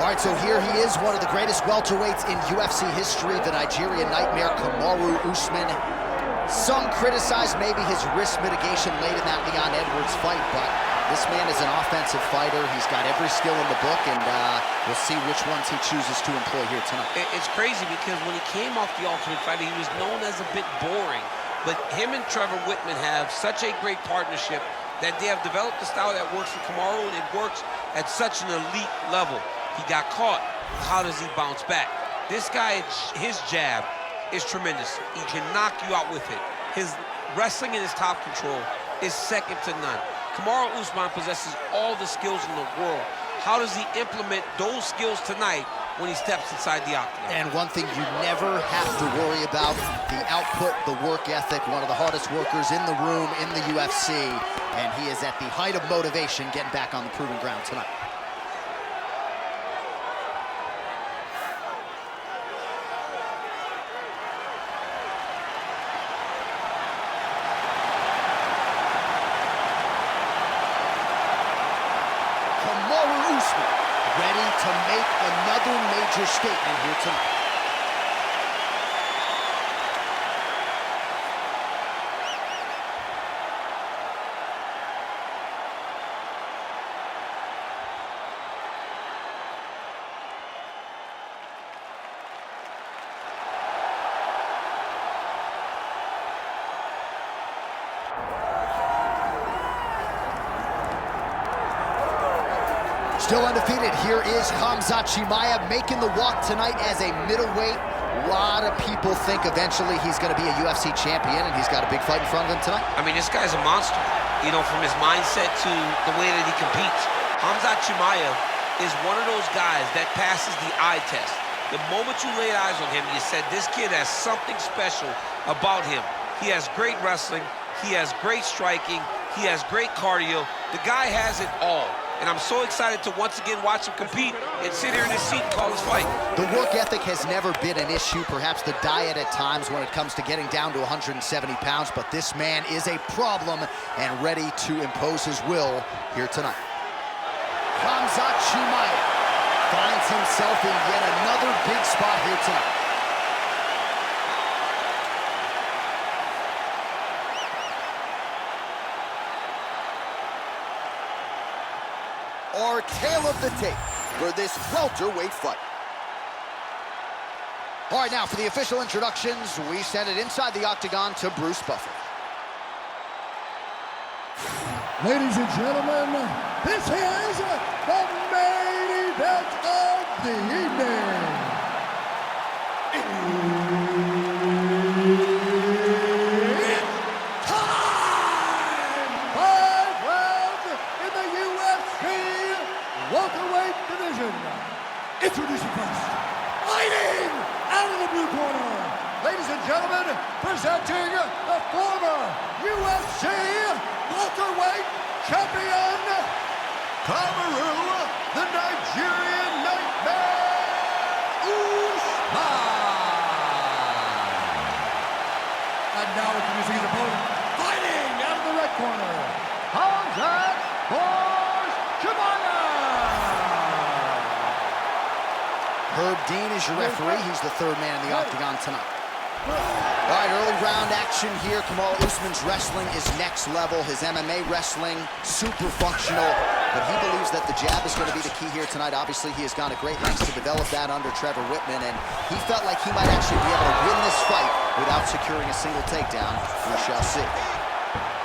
All right, so here he is, one of the greatest welterweights in UFC history, the Nigerian Nightmare, Kamaru Usman. Some criticize maybe his risk mitigation late in that Leon Edwards fight, but this man is an offensive fighter. He's got every skill in the book, and we'll see which ones he chooses to employ here tonight. It's crazy because when he came off The Ultimate Fighter, he was known as a bit boring. But him and Trevor Whitman have such a great partnership that they have developed a style that works for Kamaru, and it works at such an elite level. He got caught. How does he bounce back? This guy, his jab is tremendous. He can knock you out with it. His wrestling and his top control is second to none. Kamaru Usman possesses all the skills in the world. How does he implement those skills tonight when he steps inside the octagon? And one thing you never have to worry about, the output, the work ethic, one of the hardest workers in the room in the UFC, and he is at the height of motivation getting back on the proven ground tonight. Kamaru Usman, ready to make another major statement here tonight. Still undefeated, here is Khamzat Chimaev making the walk tonight as a middleweight. A lot of people think eventually he's going to be a UFC champion, and he's got a big fight in front of him tonight. I mean, this guy's a monster. You know, from his mindset to the way that he competes. Khamzat Chimaev is one of those guys that passes the eye test. The moment you laid eyes on him, you said, this kid has something special about him. He has great wrestling. He has great striking. He has great cardio. The guy has it all. And I'm so excited to once again watch him compete and sit here in his seat and call his fight. The work ethic has never been an issue, perhaps the diet at times when it comes to getting down to 170 pounds, but this man is a problem and ready to impose his will here tonight. Khamzat Chimaev finds himself in yet another big spot here tonight. Our tale of the tape for this welterweight fight. All right, now for the official introductions, we send it inside the octagon to Bruce Buffer. Ladies and gentlemen, this is the main event of the evening. Welterweight division. Introducing first, fighting out of the blue corner, ladies and gentlemen, presenting the former UFC welterweight champion, Kamaru, the Nigerian Nightmare, Usman. And now introducing his opponent, fighting out of the red corner, Khamzat Chimaev. Herb Dean is your referee. He's the third man in the octagon tonight. All right, early round action here. Kamaru Usman's wrestling is next level. His MMA wrestling, super functional. But he believes that the jab is going to be the key here tonight. Obviously, he has gone to great lengths to develop that under Trevor Whitman, and he felt like he might actually be able to win this fight without securing a single takedown. We shall see.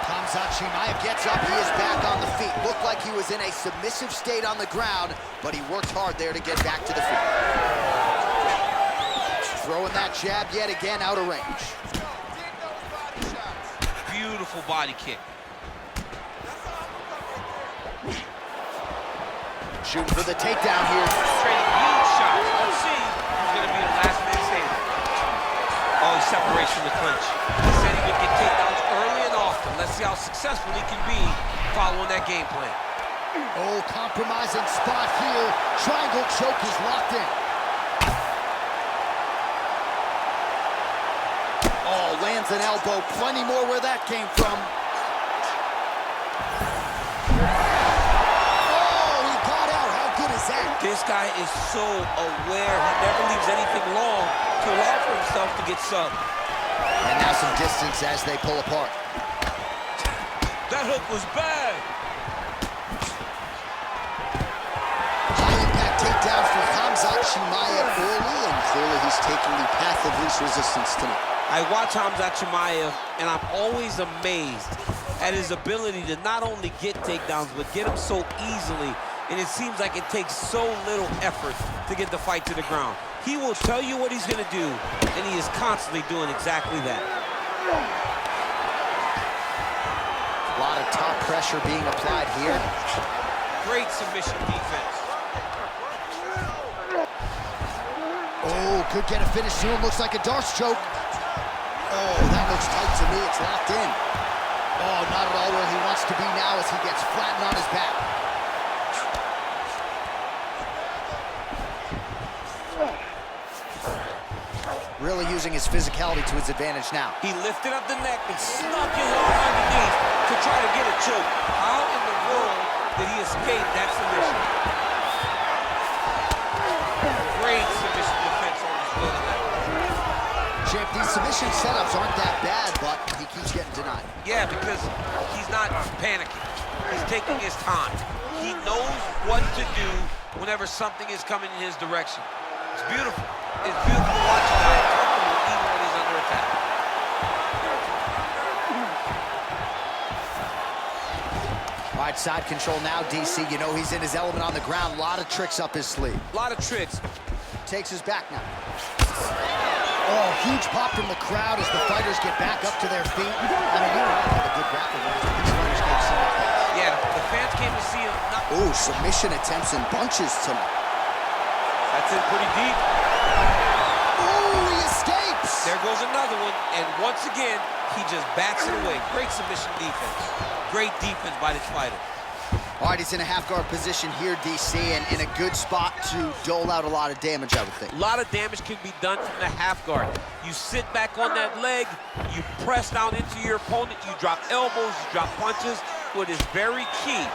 Khamzat Chimaev gets up, he is back on the feet. Looked like he was in a submissive state on the ground, but he worked hard there to get back to the feet. Throwing that jab yet again out of range. Beautiful body kick. Shooting for the takedown here. Trading huge shots. Let's see who's going to be the last man standing. Oh, he separates from the clinch. He said he would get takedowns early and often. Let's see how successful he can be following that game plan. Oh, compromising spot here. Triangle choke is locked in. Oh, lands an elbow. Plenty more where that came from. Oh, he got out. How good is that? This guy is so aware. He never leaves anything long to allow for himself to get subbed. And now some distance as they pull apart. That hook was bad. High-impact takedown for Khamzat Chimaev early, and clearly he's taking the path of least resistance tonight. I watch Khamzat Chimaev, and I'm always amazed at his ability to not only get takedowns, but get them so easily. And it seems like it takes so little effort to get the fight to the ground. He will tell you what he's going to do, and he is constantly doing exactly that. A lot of top pressure being applied here. Great submission defense. Oh, could get a finish soon. Looks like a darce choke. Oh, that looks tight to me. It's locked in. Oh, not at all where he wants to be now as he gets flattened on his back. Really using his physicality to his advantage now. He lifted up the neck and snuck his arm underneath to try to get a choke. How in the world did he escape that submission? Great submission defense on his building level. Champ, these submission setups aren't that bad, but he keeps getting denied. Yeah, because he's not panicking. He's taking his time. He knows what to do whenever something is coming in his direction. It's beautiful. It's beautiful to watch a guy comfortable even when he's under attack. All right, side control now, DC. You know he's in his element on the ground. A lot of tricks up his sleeve. A lot of tricks. Takes his back now. Oh, huge pop from the crowd as the fighters get back up to their feet. I mean, you don't have a good grappler when these fighters can't see that. Yeah, the fans came to see him. Oh, submission attempts in bunches tonight. That's in pretty deep. Oh, he escapes. There goes another one, and once again, he just bats it away. Great submission defense. Great defense by this fighter. All right, he's in a half-guard position here, DC, and in a good spot to dole out a lot of damage, I would think. A lot of damage can be done from the half guard. You sit back on that leg, you press down into your opponent, you drop elbows, you drop punches. What is very key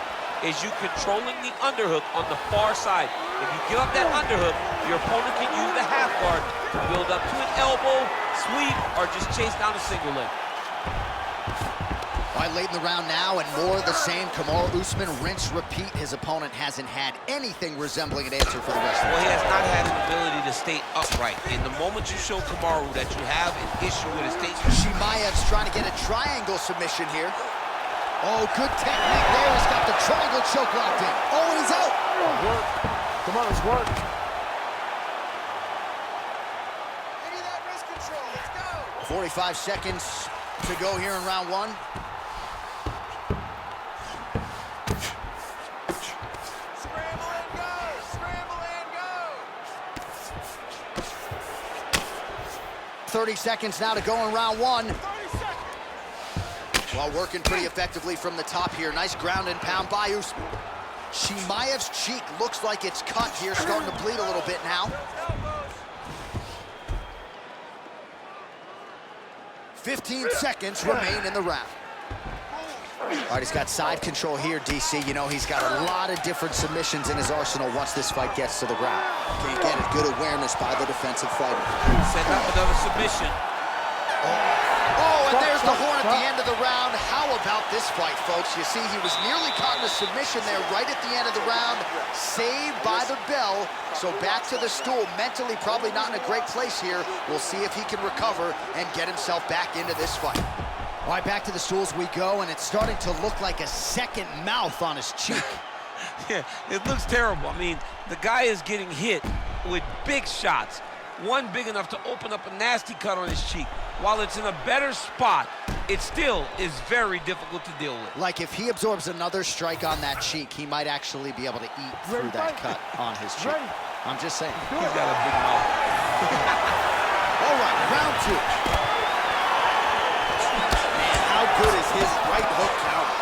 is you controlling the underhook on the far side. If you give up that underhook, your opponent can use the half guard to build up to an elbow, sweep, or just chase down a single leg. All right, late in the round now, and more of the same. Kamaru Usman, rinse, repeat. His opponent hasn't had anything resembling an answer for the rest of the Well, he has not had an ability to stay upright. And the moment you show Kamaru that you have an issue with his stance. Chimaev's trying to get a triangle submission here. Oh, good technique there. He's got the triangle choke locked in. Oh, and he's out. Work. Come on, it's work. Give me that wrist control. Let's go. 45 seconds to go here in round one. Scramble and go! Scramble and go! 30 seconds now to go in round one. 30 seconds! Well, working pretty effectively from the top here. Nice ground and pound by Usman. Chimaev's cheek looks like it's cut here, starting to bleed a little bit now. 15 seconds remain in the round. All right, he's got side control here, DC. You know, he's got a lot of different submissions in his arsenal once this fight gets to the ground. Can't get it. Good awareness by the defensive fighter. Set up another submission. Oh, and there's the horn at the end of the round. How about this fight, folks? You see, he was nearly caught in a submission there right at the end of the round. Saved by the bell. So back to the stool. Mentally probably not in a great place here. We'll see if he can recover and get himself back into this fight. All right, back to the stools we go, and it's starting to look like a second mouth on his cheek. Yeah, it looks terrible. I mean, the guy is getting hit with big shots. One big enough to open up a nasty cut on his cheek. While it's in a better spot, it still is very difficult to deal with. Like if he absorbs another strike on that cheek, he might actually be able to eat through that cut on his cheek. I'm just saying. He's got a big mouth. All right, round two. Man, how good is his right hook counter?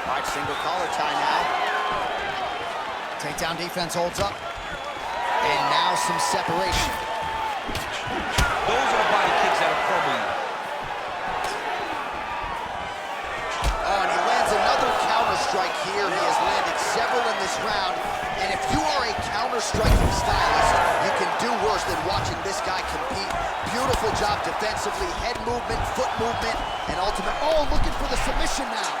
All right, single collar tie now. Takedown defense holds up. And now some separation. Those are the body kicks that are crumble you. Oh, and he lands another counter strike here. He has landed several in this round. And if you are a counter-striking stylist, you can do worse than watching this guy compete. Beautiful job defensively, head movement, foot movement, and ultimate. Oh, looking for the submission now.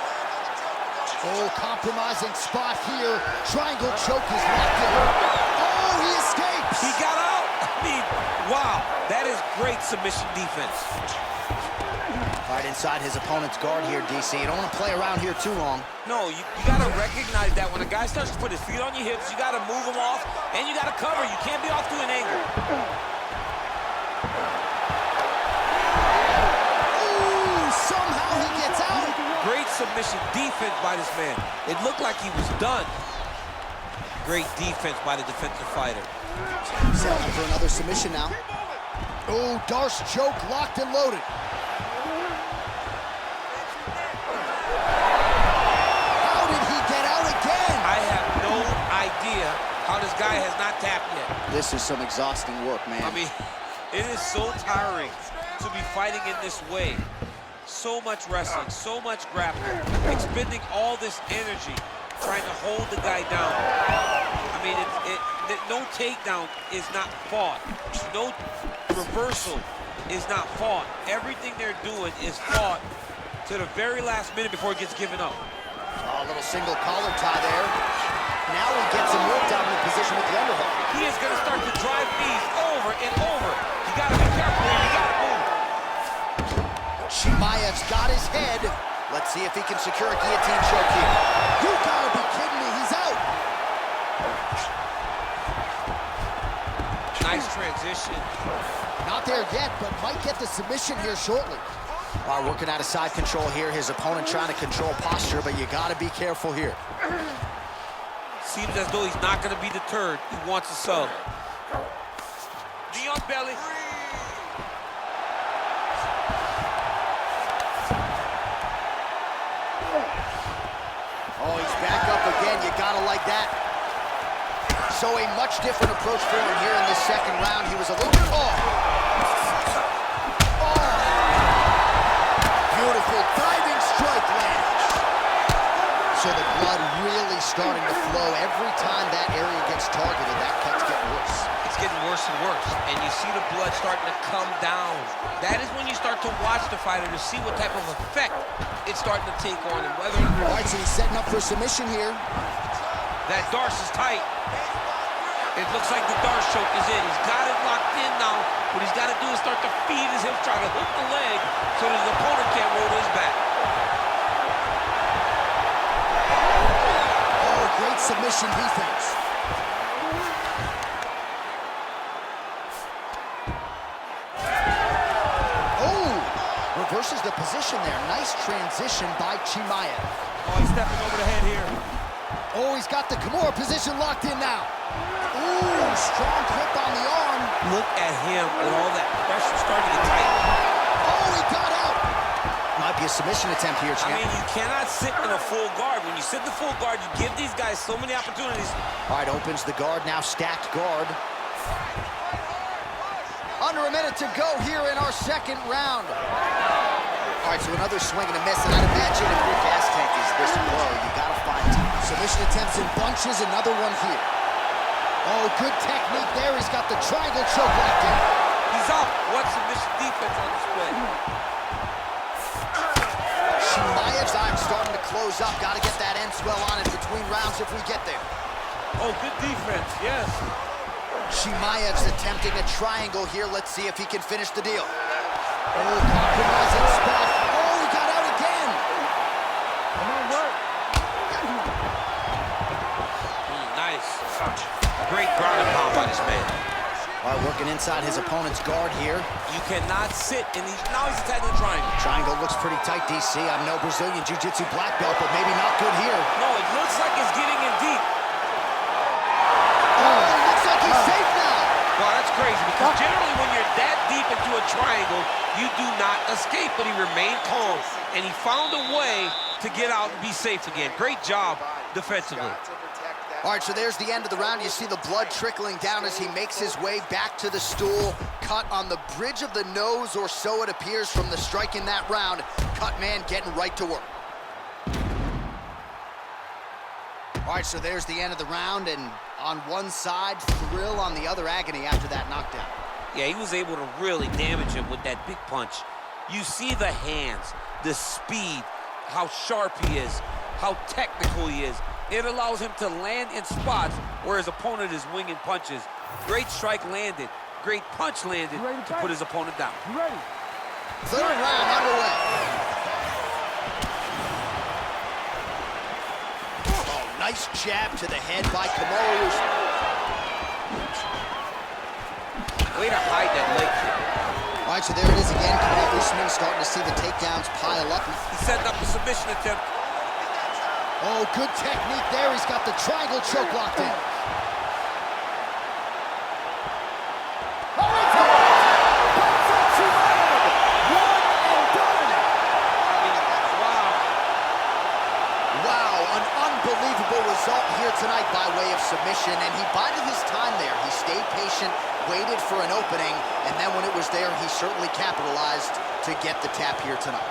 Oh, compromising spot here. Triangle choke is locked in. Oh, he escapes. He got out. I mean, wow, that is great submission defense. Right inside his opponent's guard here, DC. You don't want to play around here too long. No, you got to recognize that when a guy starts to put his feet on your hips, you got to move him off, and you got to cover. You can't be off to an angle. Ooh, somehow he gets out. Great submission defense by this man. It looked like he was done. Great defense by the defensive fighter. Setting up for another submission now. Oh, Darce choke locked and loaded. How did he get out again? I have no idea how this guy has not tapped yet. This is some exhausting work, man. I mean, it is so tiring to be fighting in this way. So much wrestling, so much grappling, expending all this energy, trying to hold the guy down. I mean, no takedown is not fought. No reversal is not fought. Everything they're doing is fought to the very last minute before it gets given up. Oh, a little single collar tie there. Now he gets a more dominant position with the underhook. He is going to start to drive knees over and over. You got to be careful here. You got to move. Chimaev's got his head. Let's see if he can secure a guillotine choke here. You gotta be kidding me, he's out. Nice transition. Not there yet, but might get the submission here shortly. All right, working out of side control here. His opponent trying to control posture, but you gotta be careful here. Seems as though he's not going to be deterred. He wants a sub. Knee on belly. Oh, he's back up again. You gotta like that. So a much different approach for him here in this second round. He was a little bit off. Oh! Beautiful diving strike lands. So the blood really starting to flow. Every time that area gets targeted, that cut's getting worse. It's getting worse and worse, and you see the blood starting to come down. That is when you start to watch the fighter to see what type of effect it's starting to take on him. Whether All right, so he's setting up for submission here. that Darce is tight. It looks like the Darce choke is in. He's got it locked in now. What he's got to do is start to feed his hips, try to hook the leg so that his opponent can't roll to his back. Oh, great submission defense. Oh, reverses the position there. Nice transition by Chimaev. Oh, he's stepping over the head here. Oh, he's got the Kimura position locked in now. Ooh, strong grip on the arm. Look at him with all that pressure starting to tighten. Oh, he got out. Might be a submission attempt here, champ. I mean, you cannot sit in a full guard. When you sit in the full guard, you give these guys so many opportunities. All right, opens the guard, now stacked guard. Under a minute to go here in our second round. All right, so another swing and a miss, and I'd imagine if your gas tank is this low, you gotta find submission attempts in bunches, another one here. Oh, good technique there. He's got the triangle choke locked in. He's up. What submission defense on display. Chimaev's eye starting to close up. Got to get that end swell on it between rounds if we get there. Oh, good defense, yes. Chimaev's attempting a triangle here. Let's see if he can finish the deal. Oh, compromising spot. Oh, he got out again. Come on, work. Nice. Great ground and pound by this man. All right, working inside his opponent's guard here. You cannot sit in these. Now he's attacking the triangle. Triangle looks pretty tight, DC. I'm no Brazilian Jiu-Jitsu black belt, but maybe not good here. No, it looks like it's getting in deep. Oh, it looks like he's safe now. Wow, that's crazy, because generally when you're that deep into a triangle, you do not escape, but he remained calm, and he found a way to get out and be safe again. Great job defensively. All right, so there's the end of the round. You see the blood trickling down as he makes his way back to the stool. Cut on the bridge of the nose, or so it appears from the strike in that round. Cut man getting right to work. All right, so there's the end of the round, and on one side, thrill, on the other, agony after that knockdown. Yeah, he was able to really damage him with that big punch. You see the hands, the speed, how sharp he is, how technical he is. It allows him to land in spots where his opponent is winging punches. Great strike landed, great punch landed to put his opponent down. You ready? Third round underway. Oh, nice jab to the head by Kamaru Usman. Way to hide that leg kick. All right, so there it is again. Kamaru Usman starting to see the takedowns pile up. He's setting up a submission attempt. Oh, good technique there. He's got the triangle choke locked in. Result here tonight by way of submission, and he bided his time there. He stayed patient, waited for an opening, and then when it was there, he certainly capitalized to get the tap here tonight.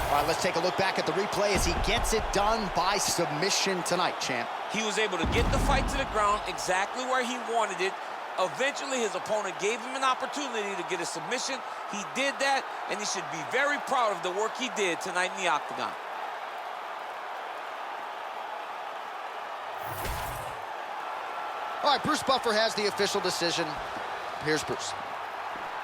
All right, let's take a look back at the replay as he gets it done by submission tonight, champ. He was able to get the fight to the ground exactly where he wanted it. Eventually, his opponent gave him an opportunity to get a submission. He did that, and he should be very proud of the work he did tonight in the octagon. All right, Bruce Buffer has the official decision. Here's Bruce.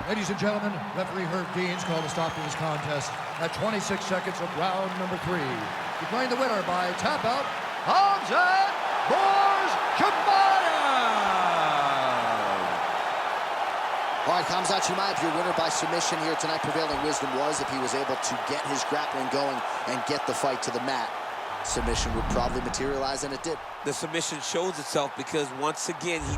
Ladies and gentlemen, referee Herb Dean's called a stop to this contest at 26 seconds of round number 3. Declaring the winner by tap out, Khamzat Chimaev. All right, Khamzat Chimaev, your winner by submission here tonight. Prevailing wisdom was if he was able to get his grappling going and get the fight to the mat, submission would probably materialize, and it did. The submission shows itself because once again he